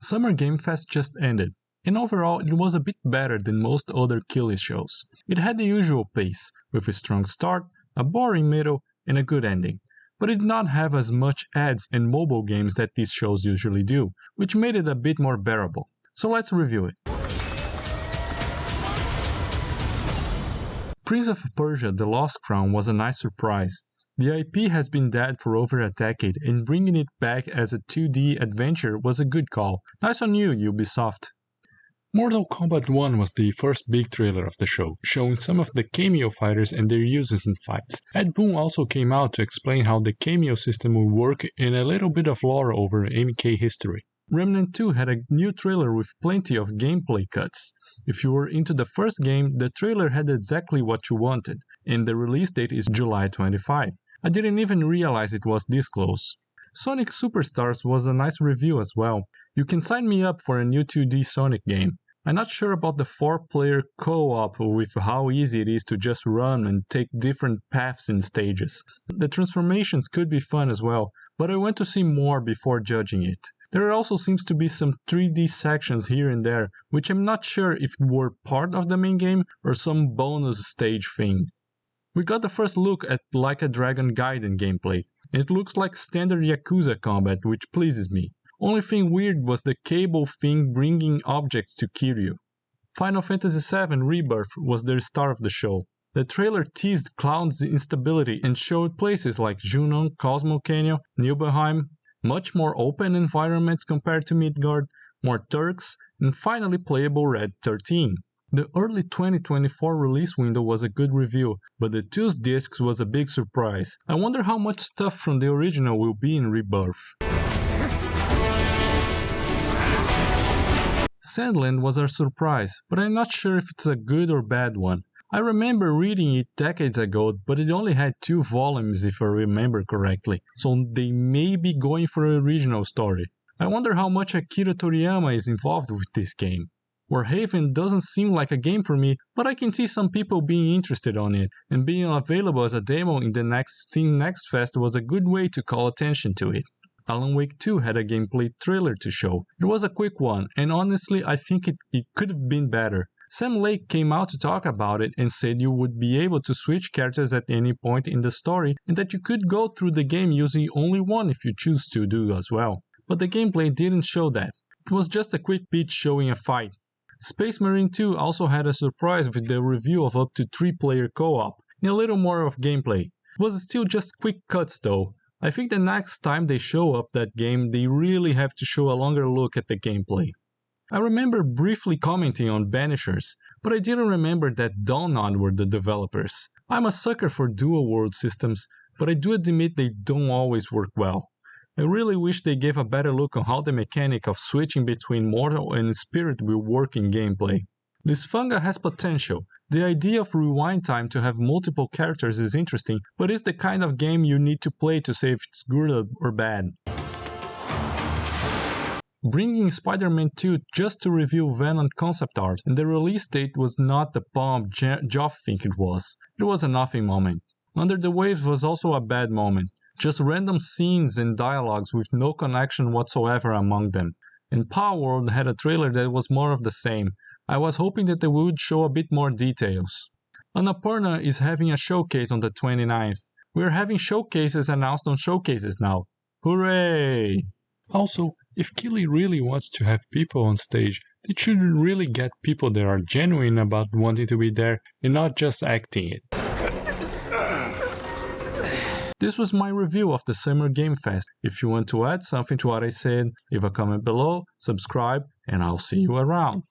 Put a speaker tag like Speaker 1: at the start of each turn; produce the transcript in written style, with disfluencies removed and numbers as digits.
Speaker 1: Summer Game Fest just ended, and overall it was a bit better than most other Killy shows. It had the usual pace, with a strong start, a boring middle, and a good ending. But it did not have as much ads and mobile games that these shows usually do, which made it a bit more bearable. So let's review it. Prince of Persia: The Lost Crown was a nice surprise. The IP has been dead for over a decade, and bringing it back as a 2D adventure was a good call. Nice on you, Ubisoft. Mortal Kombat 1 was the first big trailer of the show, showing some of the cameo fighters and their uses in fights. Ed Boon also came out to explain how the cameo system will work and a little bit of lore over MK history. Remnant 2 had a new trailer with plenty of gameplay cuts. If you were into the first game, the trailer had exactly what you wanted, and the release date is July 25. I didn't even realize it was this close. Sonic Superstars was a nice review as well. You can sign me up for a new 2D Sonic game. I'm not sure about the 4-player co-op with how easy it is to just run and take different paths and stages. The transformations could be fun as well, but I want to see more before judging it. There also seems to be some 3D sections here and there, which I'm not sure if were part of the main game or some bonus stage thing. We got the first look at Like a Dragon Gaiden gameplay, and it looks like standard Yakuza combat, which pleases me. Only thing weird was the cable thing bringing objects to Kiryu. Final Fantasy VII Rebirth was the star of the show. The trailer teased Cloud's instability and showed places like Junon, Cosmo Canyon, Nibelheim, much more open environments compared to Midgard, more Turks, and finally playable Red 13. The early 2024 release window was a good review, but the 2 discs was a big surprise. I wonder how much stuff from the original will be in Rebirth. Sandland was a surprise, but I'm not sure if it's a good or bad one. I remember reading it decades ago, but it only had 2 volumes if I remember correctly, so they may be going for an original story. I wonder how much Akira Toriyama is involved with this game. Warhaven doesn't seem like a game for me, but I can see some people being interested on it, and being available as a demo in the next Steam Next Fest was a good way to call attention to it. Alan Wake 2 had a gameplay trailer to show. It was a quick one, and honestly I think it could have been better. Sam Lake came out to talk about it and said you would be able to switch characters at any point in the story, and that you could go through the game using only one if you choose to do as well. But the gameplay didn't show that. It was just a quick bit showing a fight. Space Marine 2 also had a surprise with the review of up to 3-player co-op, and a little more of gameplay. It was still just quick cuts though. I think the next time they show up that game, they really have to show a longer look at the gameplay. I remember briefly commenting on Banishers, but I didn't remember that Dawnod were the developers. I'm a sucker for dual world systems, but I do admit they don't always work well. I really wish they gave a better look on how the mechanic of switching between Mortal and Spirit will work in gameplay. Lysfanga has potential. The idea of rewind time to have multiple characters is interesting, but it's the kind of game you need to play to say if it's good or bad. Bringing Spider-Man 2 just to reveal Venom concept art, and the release date was not the bomb Geoff think it was. It was a nothing moment. Under the Waves was also a bad moment. Just random scenes and dialogues with no connection whatsoever among them. And Power World had a trailer that was more of the same. I was hoping that they would show a bit more details. Annapurna is having a showcase on the 29th. We're having showcases announced on showcases now. Hooray! Also, if Killy really wants to have people on stage, they should really get people that are genuine about wanting to be there and not just acting it. This was my review of the Summer Game Fest. If you want to add something to what I said, leave a comment below, subscribe, and I'll see you around.